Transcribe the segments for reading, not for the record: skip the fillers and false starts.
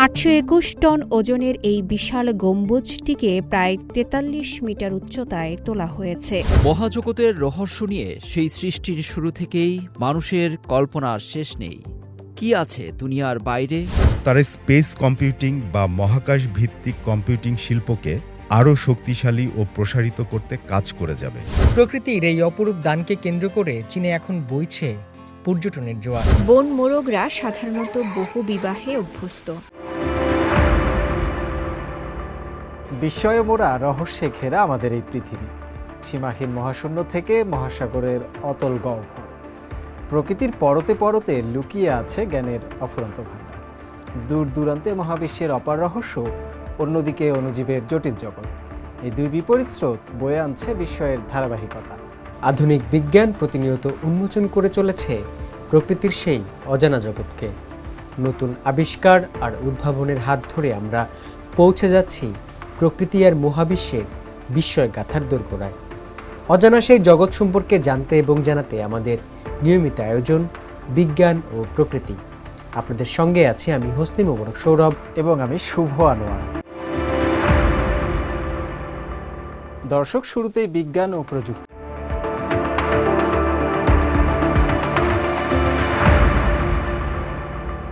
821 ton ওজনের এই বিশাল গম্বুজটিকে প্রায় 43 মিটার উচ্চতায় তোলা হয়েছে। মহাজগতের রহস্য নিয়ে সেই সৃষ্টির শুরু থেকেই মানুষের কল্পনার শেষ নেই। কি আছে দুনিয়ার বাইরে? তারা স্পেস কম্পিউটিং বা মহাকাশ ভিত্তিক কম্পিউটিং শিল্পকে আরও শক্তিশালী ও প্রসারিত করতে কাজ করে যাবে। প্রকৃতির এই অপরূপ দানকে কেন্দ্র করে চীনে এখন বইছে পর্যটনের জোয়ার। বন মোরগরা সাধারণত বহু বিবাহে অভ্যস্ত। বিস্ময়ে মোড়া রহস্যে ঘেরা আমাদের এই পৃথিবী, সীমাহীন মহাশূন্য থেকে মহাসাগরের অতল গহ্বর। প্রকৃতির পরতে পরতে লুকিয়ে আছে জ্ঞানের অফুরন্ত ভাণ্ডার। দূর দূরান্তে মহাবিশ্বের অপার রহস্য, অন্যদিকে অণুজীবের জটিল জগৎ। এই দুই বিপরীত স্রোত বয়ে আনছে বিস্ময়ের ধারাবাহিকতা। আধুনিক বিজ্ঞান প্রতিনিয়ত উন্মোচন করে চলেছে প্রকৃতির সেই অজানা জগৎকে। নতুন আবিষ্কার আর উদ্ভাবনের হাত ধরে আমরা পৌঁছে যাচ্ছি প্রকৃতি আর মহাবিশ্বের বিস্ময় গাথার দোরগোড়ায়। অজানা সেই জগৎ সম্পর্কে জানতে এবং জানাতে আমাদের নিয়মিত আয়োজন বিজ্ঞান ও প্রকৃতি। আপনাদের সঙ্গে আছি আমি হোসনি মোবারক সৌরভ এবং আমি শুভ আনোয়ার। দর্শক, শুরুতেই বিজ্ঞান ও প্রযুক্তি।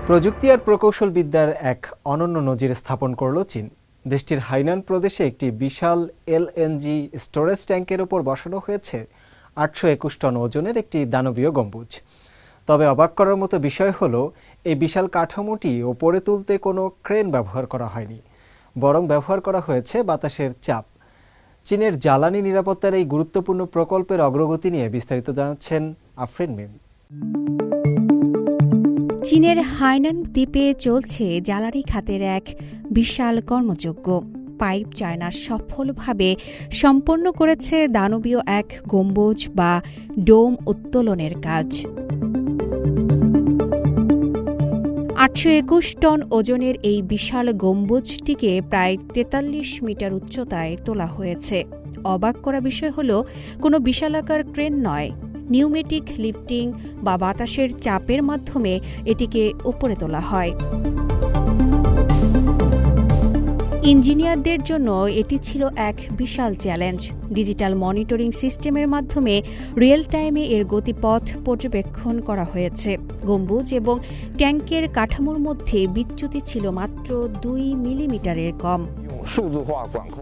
প্রযুক্তি আর প্রকৌশল বিদ্যার এক অনন্য নজির স্থাপন করল চীন। দেশটির হাইনান প্রদেশে একটি বিশাল এলএনজি স্টোরেজ ট্যাঙ্কের ওপর বসানো হয়েছে 821 টন ওজনের একটি দানবীয় গম্বুজ। তবে অবাক করার মতো বিষয় হলো, এই বিশাল কাঠামোটি ওপরে তুলতে কোনো ক্রেন ব্যবহার করা হয়নি, বরং ব্যবহার করা হয়েছে বাতাসের চাপ। চীনের জ্বালানি নিরাপত্তার এই গুরুত্বপূর্ণ প্রকল্পের অগ্রগতি নিয়ে বিস্তারিত জানাচ্ছেন আফরিন মিম। চীনের হাইনান দ্বীপে চলছে জ্বালানি খাতের এক বিশাল কর্মযজ্ঞ। পাইপ চায়না সফলভাবে সম্পন্ন করেছে দানবীয় এক গম্বুজ বা ডোম উত্তোলনের কাজ। 821 টন ওজনের এই বিশাল গম্বুজটিকে প্রায় 43 মিটার উচ্চতায় তোলা হয়েছে। অবাক করা বিষয় হল, কোনো বিশালাকার ক্রেন নয়, নিউমেটিক লিফটিং বা বাতাসের চাপের মাধ্যমে এটিকে উপরে তোলা হয়। ইঞ্জিনিয়ারদের জন্য এটি ছিল এক বিশাল চ্যালেঞ্জ। ডিজিটাল মনিটরিং সিস্টেমের মাধ্যমে রিয়েল টাইমে এর গতিপথ পর্যবেক্ষণ করা হয়েছে। গম্বুজ এবং ট্যাঙ্কের কাঠামোর মধ্যে বিচ্যুতি ছিল মাত্র 2 মিলিমিটারের কম।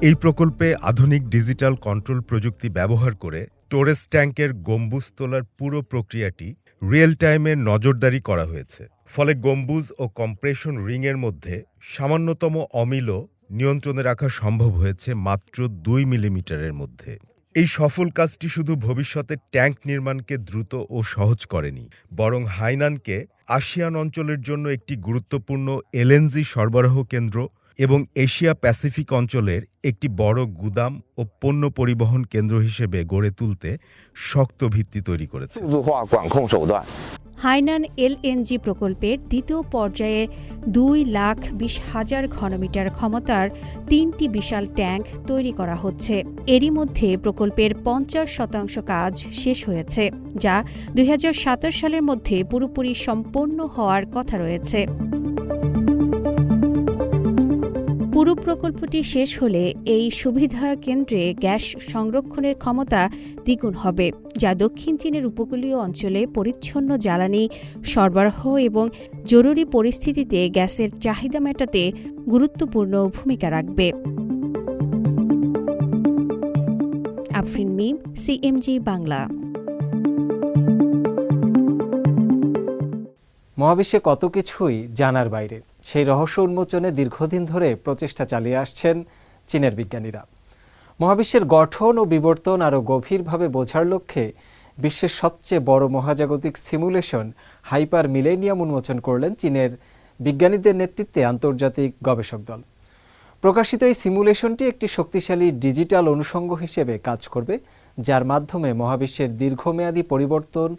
এই প্রকল্পে আধুনিক ডিজিটাল কন্ট্রোল প্রযুক্তি ব্যবহার করে স্টোরেজ ট্যাঙ্কের গম্বুজ তোলার পুরো প্রক্রিয়াটি রিয়েল টাইমে নজরদারি করা হয়েছে। ফলে গম্বুজ ও কম্প্রেশন রিংয়ের মধ্যে সামান্যতম অমিলও নিয়ন্ত্রণে রাখা সম্ভব হয়েছে মাত্র 2 মিলিমিটারের মধ্যে। এই সফল কাজটি শুধু ভবিষ্যতে ট্যাঙ্ক নির্মাণকে দ্রুত ও সহজ করেনি, বরং হাইনানকে আসিয়ান অঞ্চলের জন্য একটি গুরুত্বপূর্ণ এলএনজি সরবরাহ কেন্দ্র এবং এশিয়া প্যাসিফিক অঞ্চলের একটি বড় গুদাম ও পণ্য পরিবহন কেন্দ্র হিসেবে গড়ে তুলতে শক্ত ভিত্তি তৈরি করেছে। হাইনান এলএনজি প্রকল্পের দ্বিতীয় পর্যায়ে 2,20,000 ঘনমিটার ক্ষমতার 3টি বিশাল ট্যাঙ্ক তৈরি করা হচ্ছে। এরই মধ্যে প্রকল্পের 50% কাজ শেষ হয়েছে, যা 2027 সালের মধ্যে পুরোপুরি সম্পন্ন হওয়ার কথা রয়েছে। পুরো প্রকল্পটি শেষ হলে এই সুবিধা কেন্দ্রে গ্যাস সংরক্ষণের ক্ষমতা দ্বিগুণ হবে, যা দক্ষিণ চীনের উপকূলীয় অঞ্চলে পরিচ্ছন্ন জ্বালানি সরবরাহ এবং জরুরি পরিস্থিতিতে গ্যাসের চাহিদা মেটাতে গুরুত্বপূর্ণ ভূমিকা রাখবে। আফরিন মিম, সিএমজি বাংলা। মহাবিশ্বে কত কিছুই জানার বাইরে, সেই রহস্য উন্মোচনে দীর্ঘদিন ধরে প্রচেষ্টা চালিয়ে আসছেন চীনের বিজ্ঞানীরা। মহাবিশ্বের গঠন ও বিবর্তন আরও গভীরভাবে বোঝার লক্ষ্যে বিশ্বের সবচেয়ে বড় মহাজাগতিক সিমুলেশন হাইপার মিলেনিয়াম উন্মোচন করলেন চীনের বিজ্ঞানীদের নেতৃত্বে আন্তর্জাতিক গবেষক দল। প্রকাশিত এই সিমুলেশনটি একটি শক্তিশালী ডিজিটাল অনুষঙ্গ হিসেবে কাজ করবে, যার মাধ্যমে মহাবিশ্বের দীর্ঘমেয়াদী পরিবর্তন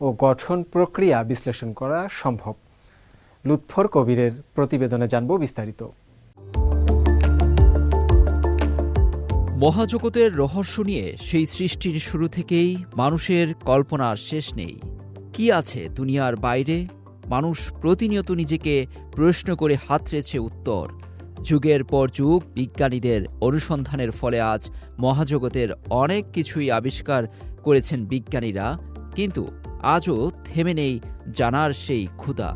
ও গঠন প্রক্রিয়া বিশ্লেষণ করা সম্ভব। লুৎফর কবিরের প্রতিবেদনে জানব বিস্তারিত। মহাজগতের রহস্য নিয়ে সেই সৃষ্টির শুরু থেকেই মানুষের কল্পনার শেষ নেই। কি আছে দুনিয়ার বাইরে? মানুষ প্রতিনিয়ত নিজেকে প্রশ্ন করে হাতড়েছে উত্তর। যুগের পর যুগ বিজ্ঞানীদের অনুসন্ধানের ফলে আজ মহাজগতের অনেক কিছুই আবিষ্কার করেছেন বিজ্ঞানীরা, কিন্তু আজও থেমে নেই জানার সেই ক্ষুধা।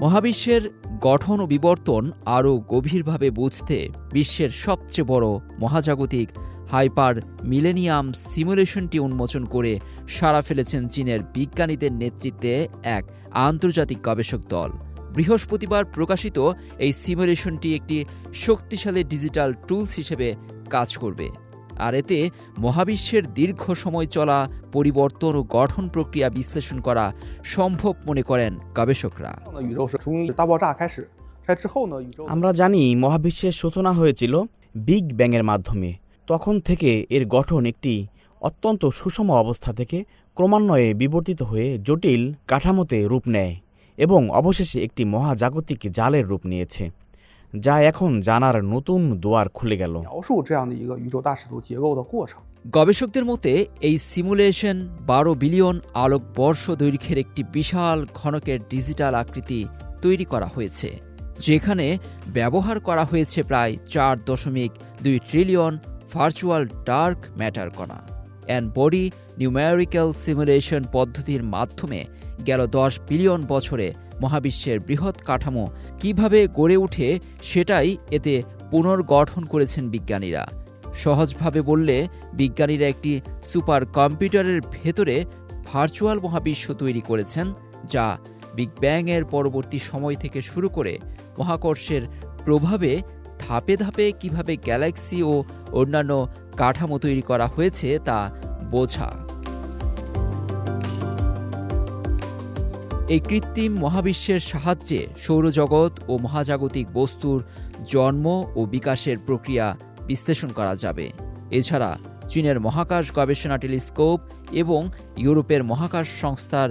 মহাবিশ্বের গঠন ও বিবর্তন আরও গভীরভাবে বুঝতে বিশ্বের সবচেয়ে বড় মহাজাগতিক হাইপার মিলেনিয়াম সিমুলেশনটি উন্মোচন করে সাড়া ফেলেছেন চীনের বিজ্ঞানীদের নেতৃত্বে এক আন্তর্জাতিক গবেষক দল। বৃহস্পতিবার প্রকাশিত এই সিমুলেশনটি একটি শক্তিশালী ডিজিটাল টুলস হিসেবে কাজ করবে, আর এতে মহাবিশ্বের দীর্ঘ সময় চলা পরিবর্তন ও গঠন প্রক্রিয়া বিশ্লেষণ করা সম্ভব মনে করেন গবেষকরা। আমরা জানি মহাবিশ্বের সূচনা হয়েছিল বিগ ব্যাংয়ের মাধ্যমে। তখন থেকে এর গঠন একটি অত্যন্ত সুষম অবস্থা থেকে ক্রমান্বয়ে বিবর্তিত হয়ে জটিল কাঠামোতে রূপ নেয় এবং অবশেষে একটি মহাজাগতিক জালের রূপ নিয়েছে, যা এখন জানার নতুন দুয়ার খুলে গেল। গবেষকদের মতে এই সিমুলেশন 12 বিলিয়ন আলোকবর্ষ দৈর্ঘ্যের একটি বিশাল ঘনকের ডিজিটাল আকৃতি তৈরি করা হয়েছে, যেখানে ব্যবহার করা হয়েছে প্রায় 4.2 ট্রিলিয়ন ভার্চুয়াল ডার্ক ম্যাটার কণা। অ্যান্ড বডি নিউমেরিক্যাল সিমুলেশন পদ্ধতির মাধ্যমে গেল 10 বিলিয়ন বছরে মহাবিশ্বের বৃহৎ কাঠামো কিভাবে গড়ে ওঠে সেটাই এতে পুনর্গঠন করেছেন বিজ্ঞানীরা। সহজভাবে বললে বিজ্ঞানীরা একটি সুপার কম্পিউটারের ভেতরে ভার্চুয়াল মহাবিশ্ব তৈরি করেছেন, যা বিগ ব্যাংয়ের পরবর্তী সময় থেকে শুরু করে মহাকর্ষের প্রভাবে ধাপে ধাপে কিভাবে গ্যালাক্সি ও অন্যান্য কাঠামো তৈরি করা হয়েছে তা বোঝা। এই কৃত্রিম মহাবিশ্বের সাহায্যে সৌরজগৎ ও মহাজাগতিক বস্তুর জন্ম ও বিকাশের প্রক্রিয়া বিশ্লেষণ করা যাবে। এছাড়া চীনের মহাকাশ গবেষণা টেলিস্কোপ এবং ইউরোপের মহাকাশ সংস্থার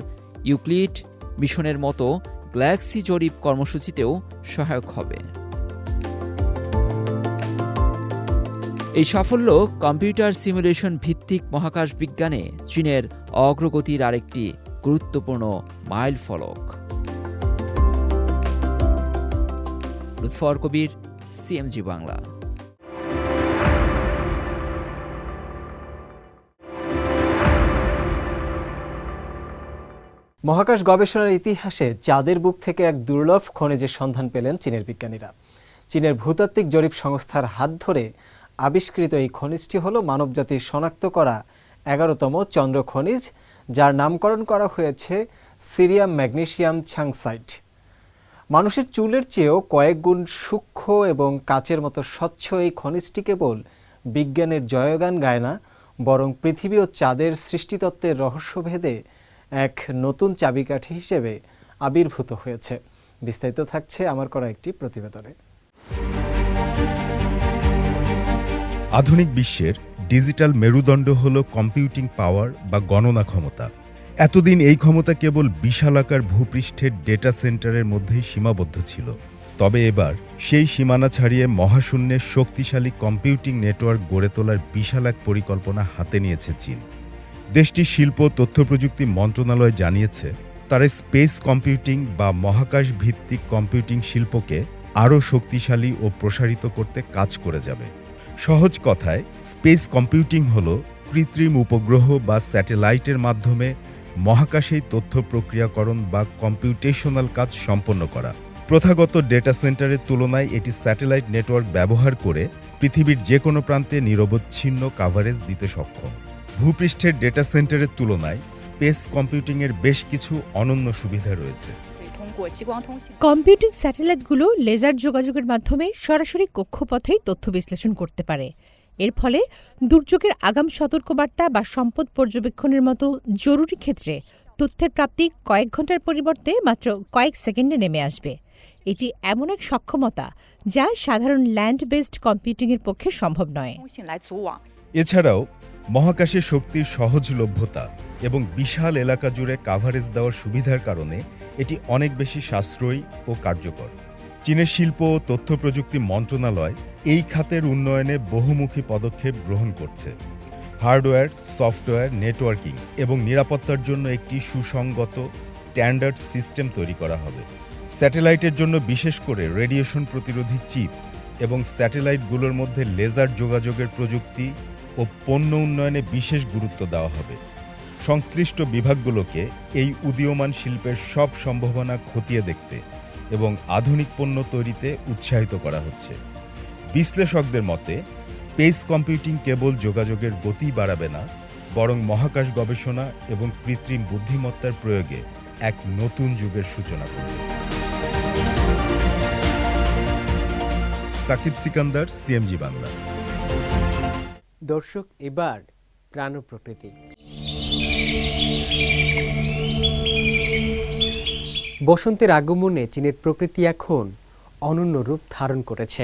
ইউক্লিড মিশনের মতো গ্যালাক্সি জরিপ কর্মসূচিতেও সহায়ক হবে। এই সাফল্য কম্পিউটার সিমুলেশন ভিত্তিক মহাকাশ বিজ্ঞানে চীনের অগ্রগতির আরেকটি গুরুত্বপূর্ণ মাইলফলক। লুৎফর কবির, সিএমজি বাংলা। মহাকাশ গবেষণার ইতিহাসে চাঁদের বুক থেকে এক দুর্লভ খনিজের সন্ধান পেলেন চীনের বিজ্ঞানীরা। চীনের ভূতাত্ত্বিক জরিপ সংস্থার হাত ধরে আবিষ্কৃত এই খনিজটি হল মানবজাতির শনাক্ত করা 11তম চন্দ্র খনিজ, যার নামকরণ করা হয়েছে সিরিয়াম ম্যাগনেসিয়াম ছাংসাইট। মানুষের চুলের চেয়েও কয়েক গুণ সূক্ষ্ম এবং কাচের মতো স্বচ্ছ এই খনিজটি কেবল বিজ্ঞানের জয়গান গায় না, বরং পৃথিবী ও চাঁদের সৃষ্টিতত্ত্বের রহস্যভেদে এক নতুন চাবিকাঠি হিসেবে আবির্ভূত হয়েছে। বিস্তারিত থাকছে আমার করা একটি প্রতিবেদনে। আধুনিক বিশ্বের ডিজিটাল মেরুদণ্ড হল কম্পিউটিং পাওয়ার বা গণনা ক্ষমতা। এতদিন এই ক্ষমতা কেবল বিশালাকার ভূপৃষ্ঠের ডেটা সেন্টারের মধ্যেই সীমাবদ্ধ ছিল। তবে এবার সেই সীমানা ছাড়িয়ে মহাশূন্যে শক্তিশালী কম্পিউটিং নেটওয়ার্ক গড়ে তোলার বিশাল এক পরিকল্পনা হাতে নিয়েছে চীন। দেশটির শিল্প তথ্য প্রযুক্তি মন্ত্রণালয় জানিয়েছে, তারা স্পেস কম্পিউটিং বা মহাকাশ ভিত্তিক কম্পিউটিং শিল্পকে আরও শক্তিশালী ও প্রসারিত করতে কাজ করে যাবে। সহজ কথায়, স্পেস কম্পিউটিং হল কৃত্রিম উপগ্রহ বা স্যাটেলাইটের মাধ্যমে মহাকাশেই তথ্য প্রক্রিয়াকরণ বা কম্পিউটেশনাল কাজ সম্পন্ন করা। প্রথাগত ডেটা সেন্টারের তুলনায় এটি স্যাটেলাইট নেটওয়ার্ক ব্যবহার করে পৃথিবীর যে কোনো প্রান্তে নিরবচ্ছিন্ন কাভারেজ দিতে সক্ষম। ভূপৃষ্ঠের ডেটা সেন্টারের তুলনায় স্পেস কম্পিউটিংয়ের বেশ কিছু অনন্য সুবিধা রয়েছে। কম্পিউটিং স্যাটেলাইটগুলো লেজার যোগাযোগের মাধ্যমে সরাসরি কক্ষপথেই তথ্য বিশ্লেষণ করতে পারে। এর ফলে দুর্যোগের আগাম সতর্কবার্তা বা সম্পদ পর্যবেক্ষণের মতো জরুরি ক্ষেত্রে তথ্যের প্রাপ্তি কয়েক ঘন্টার পরিবর্তে মাত্র কয়েক সেকেন্ডে নেমে আসবে। এটি এমন এক সক্ষমতা যা সাধারণ ল্যান্ড বেসড কম্পিউটিংয়ের পক্ষে সম্ভব নয়। এছাড়াও মহাকাশে শক্তির সহজলভ্যতা এবং বিশাল এলাকা জুড়ে কাভারেজ দেওয়ার সুবিধার কারণে এটি অনেক বেশি সাশ্রয়ী ও কার্যকর। চীনের শিল্প ও তথ্য প্রযুক্তি মন্ত্রণালয় এই খাতের উন্নয়নে বহুমুখী পদক্ষেপ গ্রহণ করছে। হার্ডওয়্যার, সফটওয়্যার, নেটওয়ার্কিং এবং নিরাপত্তার জন্য একটি সুসংগত স্ট্যান্ডার্ড সিস্টেম তৈরি করা হবে। স্যাটেলাইটের জন্য বিশেষ করে রেডিয়েশন প্রতিরোধী চিপ এবং স্যাটেলাইটগুলোর মধ্যে লেজার যোগাযোগের প্রযুক্তি ও পণ্য উন্নয়নে বিশেষ গুরুত্ব দেওয়া হবে। সংশ্লিষ্ট বিভাগগুলোকে এই উদীয়মান শিল্পের সব সম্ভাবনা খতিয়ে দেখতে এবং আধুনিক পণ্য তৈরিতে উৎসাহিত করা হচ্ছে। বিশ্লেষকদের মতে স্পেস কম্পিউটিং কেবল যোগাযোগের গতি বাড়াবে না, বরং মহাকাশ গবেষণা এবং কৃত্রিম বুদ্ধিমত্তার প্রয়োগে এক নতুন যুগের সূচনা করবে। সাকিব সিকান্দার, সিএমজি বাংলা। দর্শক, এবার প্রাণ ও প্রকৃতি। বসন্তের আগমনে চীনের প্রকৃতি এখন অনন্য রূপ ধারণ করেছে,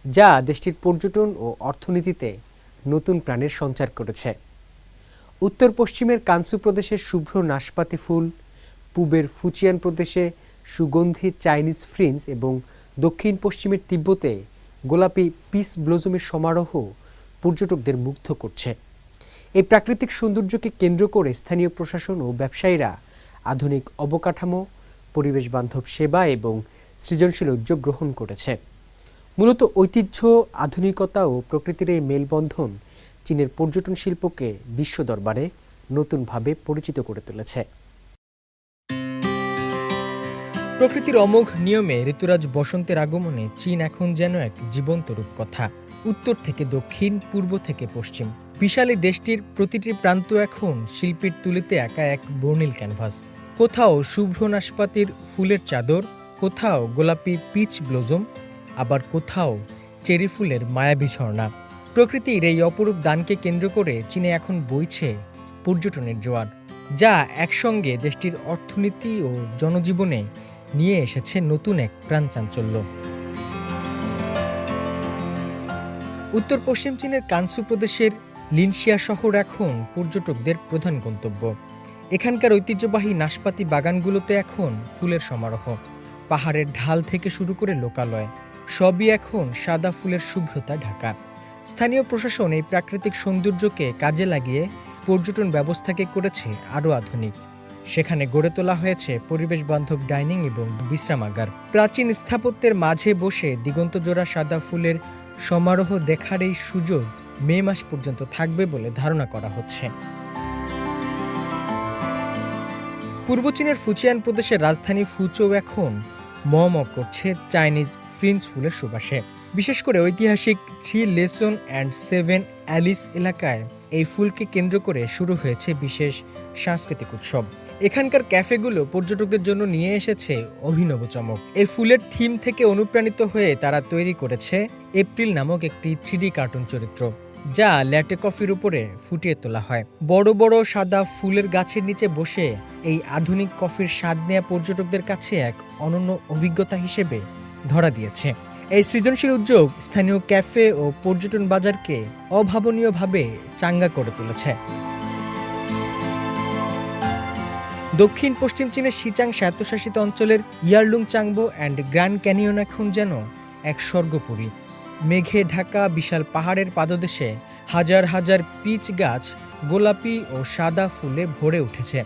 যা দেশটির পর্যটন ও অর্থনীতিতে নতুন প্রাণের সঞ্চার করেছে। উত্তর পশ্চিমের কানসু প্রদেশের শুভ্র নাশপাতি ফুল, পূবের ফুচিয়ান প্রদেশে সুগন্ধি চাইনিজ ফ্রিঞ্জ এবং দক্ষিণ পশ্চিমের তিব্বতে গোলাপি পিস ব্লজমের সমারোহ পর্যটকদের মুগ্ধ করছে। এই প্রাকৃতিক সৌন্দর্যকে কেন্দ্র করে স্থানীয় প্রশাসন ও ব্যবসায়ীরা আধুনিক অবকাঠামো, পরিবেশ বান্ধব সেবা এবং সৃজনশীল উদ্যোগ গ্রহণ করেছে। মূলত ঐতিহ্য, আধুনিকতা ও প্রকৃতির এই মেলবন্ধন চীনের পর্যটন শিল্পকে বিশ্ব দরবারে নতুনভাবে পরিচিত করে তুলেছে। প্রকৃতির অমোঘ নিয়মে ঋতুরাজ বসন্তের আগমনে চীন এখন যেন এক জীবন্ত রূপকথা। উত্তর থেকে দক্ষিণ, পূর্ব থেকে পশ্চিম, বিশাল এই দেশটির প্রতিটি প্রান্ত এখন শিল্পীর তুলিতে একা এক বর্ণিল ক্যানভাস। কোথাও শুভ্র নাশপাতির ফুলের চাদর, কোথাও গোলাপি পিচ ব্লজম, আবার কোথাও চেরি ফুলের মায়াবী ঝর্ণা। প্রকৃতির এই অপরূপ দানকে কেন্দ্র করে চীনে এখন বইছে পর্যটনের জোয়ার, যা একসঙ্গে দেশটির অর্থনীতি ও জনজীবনে নিয়ে এসেছে নতুন এক প্রাণচাঞ্চল্য। উত্তর পশ্চিম চীনের কানসু প্রদেশের লিনশিয়া শহর এখন পর্যটকদের প্রধান গন্তব্য। এখানকার ঐতিহ্যবাহী নাশপাতি বাগানগুলোতে এখন ফুলের সমারোহ। পাহাড়ের ঢাল থেকে শুরু করে লোকালয়, সবই এখন সাদা ফুলের শুভ্রতা ঢাকা। স্থানীয় প্রশাসন এই প্রাকৃতিক সৌন্দর্যকে কাজে লাগিয়ে পর্যটন ব্যবস্থাকে করেছে আরও আধুনিক। সেখানে গড়ে তোলা হয়েছে পরিবেশ বান্ধব ডাইনিং এবং বিশ্রামাগার। প্রাচীন স্থাপত্যের মাঝে বসে দিগন্তজোড়া সাদা ফুলের সমারোহ দেখার এই সুযোগ মে মাস পর্যন্ত থাকবে বলে ধারণা করা হচ্ছে। পূর্ব চীনের ফুচিয়ান প্রদেশের রাজধানী ফুচৌ এখন মম করছে চাইনিজ ফ্রিঞ্জ ফুলের সুবাসে। বিশেষ করে ঐতিহাসিক 3 লেসন অ্যান্ড 7 অ্যালিস এলাকায় এই ফুলকে কেন্দ্র করে শুরু হয়েছে বিশেষ সাংস্কৃতিক উৎসব। এখানকার ক্যাফেগুলো পর্যটকদের জন্য নিয়ে এসেছে অভিনব চমক। এই ফুলের থিম থেকে অনুপ্রাণিত হয়ে তারা তৈরি করেছে এপ্রিল নামক একটি 3D কার্টুন চরিত্র, যা ল্যাটে কফির উপরে ফুটিয়ে তোলা হয়। বড় বড় সাদা ফুলের গাছের নিচে বসে এই আধুনিক কফির স্বাদ নেওয়া পর্যটকদের কাছে এক অনন্য অভিজ্ঞতা হিসেবে ধরা দিয়েছে। এই সৃজনশীল উদ্যোগ স্থানীয় ক্যাফে ও পর্যটন বাজারকে অভাবনীয়ভাবে চাঙ্গা করে তুলেছে। দক্ষিণ পশ্চিম চীনের শিচাং স্বায়ত্তশাসিত অঞ্চলের ইয়ারলুং চাংবো অ্যান্ড গ্র্যান্ড ক্যানিয়ন এখন যেন এক স্বর্গপুরী। মেঘে ঢাকা বিশাল পাহাড়ের পাদদেশে হাজার হাজার পিচ গাছ গোলাপি ও সাদা ফুলে ভরে উঠেছে।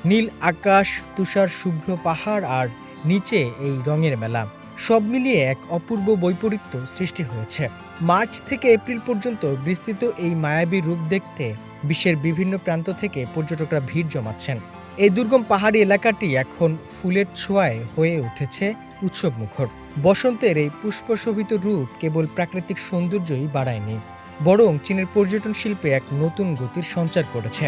নীল আকাশ, তুষার শুভ্র পাহাড় আর নিচে এই রঙের মেলা, সব মিলিয়ে এক অপূর্ব বৈপরীত্য সৃষ্টি হয়েছে। মার্চ থেকে এপ্রিল পর্যন্ত বিস্তৃত এই মায়াবী রূপ দেখতে বিশ্বের বিভিন্ন প্রান্ত থেকে পর্যটকরা ভিড় জমাচ্ছেন। এই দুর্গম পাহাড়ি এলাকাটি এখন ফুলের ছোঁয়ায় হয়ে উঠেছে উৎসব মুখর। বসন্তের এই পুষ্পশোভিত রূপ কেবল প্রাকৃতিক সৌন্দর্যই বাড়ায়নি, বরং চীনের পর্যটন শিল্পে এক নতুন গতির সঞ্চার করেছে।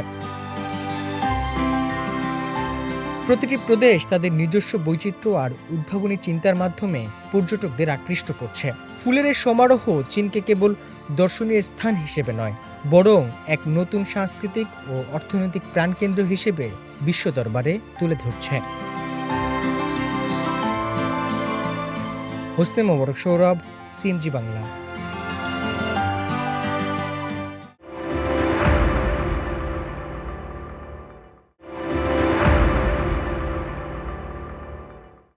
প্রতিটি প্রদেশ তাদের নিজস্ব বৈচিত্র্য আর উদ্ভাবনী চিন্তার মাধ্যমে পর্যটকদের আকৃষ্ট করছে। ফুলের এই সমারোহ চীনকে কেবল দর্শনীয় স্থান হিসেবে নয়, বরং এক নতুন সাংস্কৃতিক ও অর্থনৈতিক প্রাণকেন্দ্র হিসেবে বিশ্ব দরবারে তুলে ধরছে। হোসনে মোবারক সৌরভ, সিএমজি বাংলা।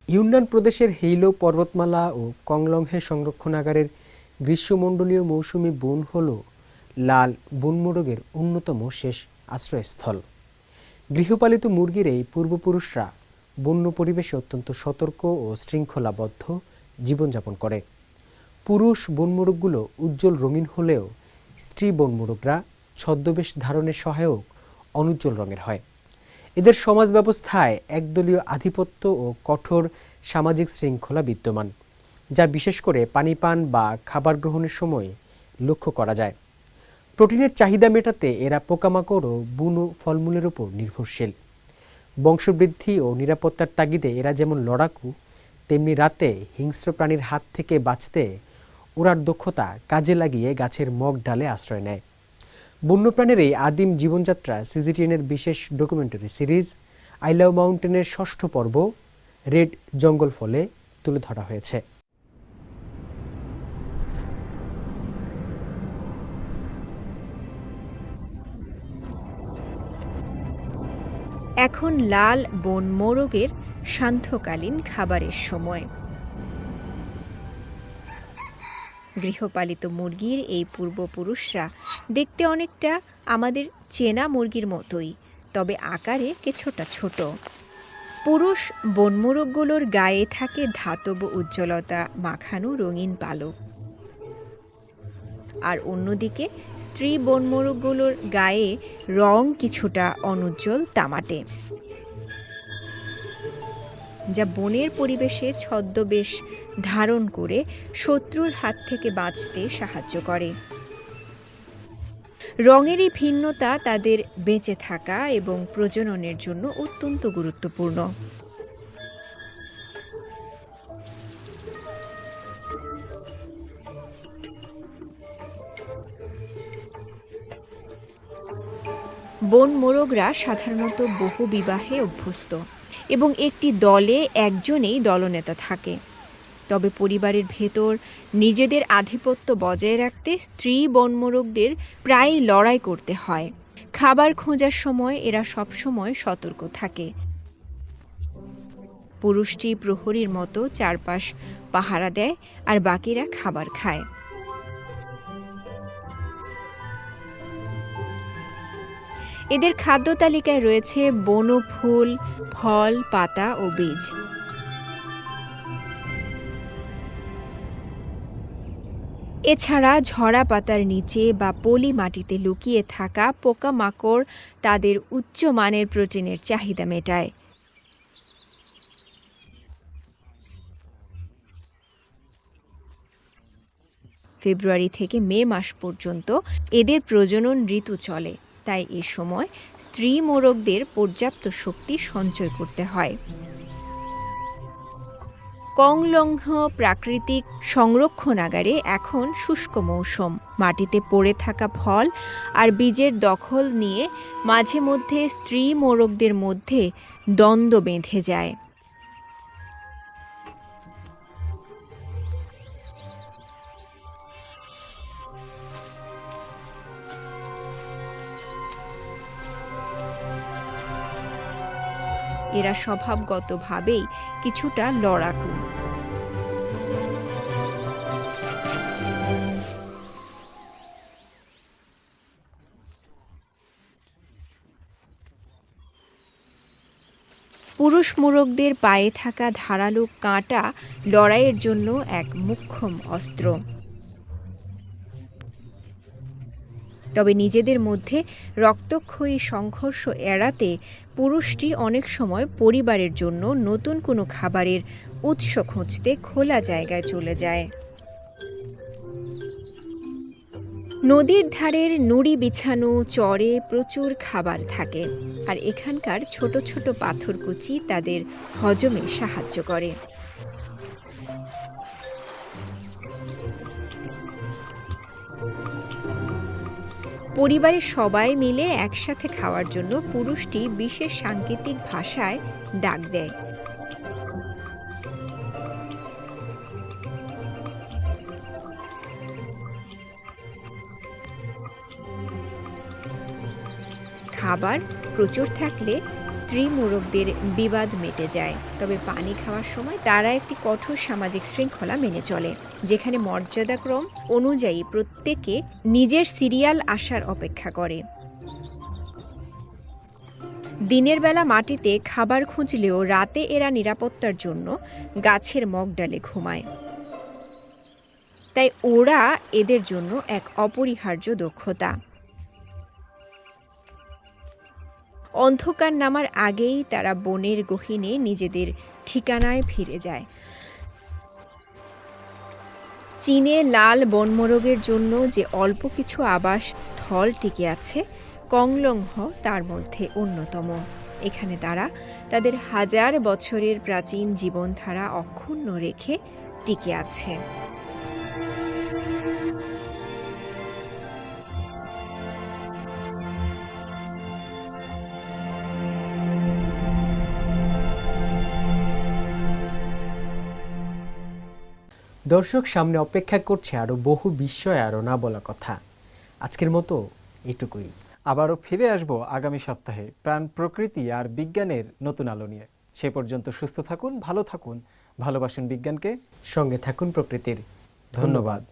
ইউনান প্রদেশের হেইলো পর্বতমালা ও কংলংহে সংরক্ষণাগারের গ্রীষ্মমণ্ডলীয় মৌসুমি বন হল লাল বনমোরগের অন্যতম শেষ আশ্রয়স্থল। গৃহপালিত মুরগির এই পূর্বপুরুষরা বন্য পরিবেশে অত্যন্ত সতর্ক ও শৃঙ্খলাবদ্ধ জীবনযাপন করে। পুরুষ বনমোরগগুলো উজ্জ্বল রঙিন হলেও স্ত্রী বনমোরগরা ছদ্মবেশ ধারণে সহায়ক অনুজ্জ্বল রঙের হয়। এদের সমাজ ব্যবস্থায় একদলীয় আধিপত্য ও কঠোর সামাজিক শৃঙ্খলা বিদ্যমান, যা বিশেষ করে পানি পান বা খাবার গ্রহণের সময় লক্ষ্য করা যায়। প্রোটিনের চাহিদা মেটাতে এরা পোকামাকড় ও বুনো ফলমূলের উপর নির্ভরশীল। বংশবৃদ্ধি ও নিরাপত্তার তাগিদে এরা যেমন লড়াকু, তেমনি রাতে হিংস্র প্রাণীর হাত থেকে বাঁচতে ওড়ার দক্ষতা কাজে লাগিয়ে গাছের মগ ডালে আশ্রয় নেয়। বন্যপ্রাণীর এই আদিম জীবনযাত্রা সিজিটিএনের বিশেষ ডকুমেন্টারি সিরিজ আই লাভ মাউন্টেনের ৬ষ্ঠ পর্ব রেড জঙ্গল ফলে তুলে ধরা হয়েছে। এখন লাল বন মোরগের সান্ধ্যকালীন খাবারের সময়। গৃহপালিত মুরগির এই পূর্বপুরুষরা দেখতে অনেকটা আমাদের চেনা মুরগির মতোই, তবে আকারে কিছুটা ছোট। পুরুষ বনমোরগগুলোর গায়ে থাকে ধাতব উজ্জ্বলতা মাখানো রঙিন পালক, আর অন্যদিকে স্ত্রী বনমোরগগুলোর গায়ে রং কিছুটা অনুজ্জ্বল তামাটে, যা বনের পরিবেশে ছদ্মবেশ ধারণ করে শত্রুর হাত থেকে বাঁচতে সাহায্য করে। রঙের এই ভিন্নতা তাদের বেঁচে থাকা এবং প্রজননের জন্য অত্যন্ত গুরুত্বপূর্ণ। বন মোরগরা সাধারণত বহু বিবাহে অভ্যস্ত এবং একটি দলে একজনেই দলনেতা থাকে। তবে পরিবারের ভেতর নিজেদের আধিপত্য বজায় রাখতে স্ত্রী বনমোরগদের প্রায়ই লড়াই করতে হয়। খাবার খোঁজার সময় এরা সবসময় সতর্ক থাকে। পুরুষটি প্রহরীর মতো চারপাশ পাহারা দেয় আর বাকিরা খাবার খায়। এদের খাদ্য তালিকায় রয়েছে বনো ফুল, ফল, পাতা ও বীজ। এছাড়া ঝরা পাতার নিচে বা পলি মাটিতে লুকিয়ে থাকা পোকামাকড় তাদের উচ্চমানের প্রোটিনের চাহিদা মেটায়। ফেব্রুয়ারি থেকে মে মাস পর্যন্ত এদের প্রজনন ঋতু চলে, তাই এ সময় স্ত্রী মোরগদের পর্যাপ্ত শক্তি সঞ্চয় করতে হয়। কংলংহ প্রাকৃতিক সংরক্ষণাগারে এখন শুষ্ক মৌসুম। মাটিতে পড়ে থাকা ফল আর বীজের দখল নিয়ে মাঝে মধ্যে স্ত্রী মোরগদের মধ্যে দ্বন্দ্ব বেঁধে যায়। এরা স্বভাবগতভাবেই কিছুটা লড়াকু। পুরুষ মোরগদের পায়ে থাকা ধারালো কাঁটা লড়াইয়ের জন্য এক মোক্ষম অস্ত্র। তবে নিজেদের মধ্যে রক্তক্ষয়ী সংঘর্ষ এড়াতে পুরুষটি অনেক সময় পরিবারের জন্য নতুন কোনো খাবারের উৎস খুঁজতে খোলা জায়গায় চলে যায়। নদীর ধারের নুড়ি বিছানো চরে প্রচুর খাবার থাকে, আর এখানকার ছোট ছোট পাথরকুচি তাদের হজমে সাহায্য করে। পরিবারের সবাই মিলে একসাথে খাওয়ার জন্য পুরুষটি বিশেষ সাংকেতিক ভাষায় ডাক দেয়। খাবার প্রচুর থাকলে স্ত্রী মোরগদের বিবাদ মিটে যায়। তবে পানি খাওয়ার সময় তারা একটি কঠোর সামাজিক শৃঙ্খলা মেনে চলে, যেখানে মর্যাদাক্রম অনুযায়ী প্রত্যেকে নিজের সিরিয়াল আসার অপেক্ষা করে। দিনের বেলা মাটিতে খাবার খুঁজলেও রাতে এরা নিরাপত্তার জন্য গাছের মগডালে ঘুমায়। তাই ওরা এদের জন্য এক অপরিহার্য দক্ষতা। অন্ধকার নামার আগেই তারা বনের গহীনে নিজেদের ঠিকানায় ফিরে যায়। চীনে লাল বনমোরগের জন্য যে অল্প কিছু আবাস স্থল টিকে আছে, কংলংহ তার মধ্যে অন্যতম। এখানে তারা তাদের হাজার বছরের প্রাচীন জীবনধারা অক্ষুণ্ণ রেখে টিকে আছে। দর্শক, সামনে অপেক্ষা করছে আরও বহু বিষয়, আরও না বলা কথা। আজকের মতো এটুকুই। আবারও ফিরে আসব আগামী সপ্তাহে প্রাণ, প্রকৃতি আর বিজ্ঞানের নতুন আলো নিয়ে। সে পর্যন্ত সুস্থ থাকুন, ভালো থাকুন, ভালোবাসুন বিজ্ঞানকে, সঙ্গে থাকুন প্রকৃতির। ধন্যবাদ।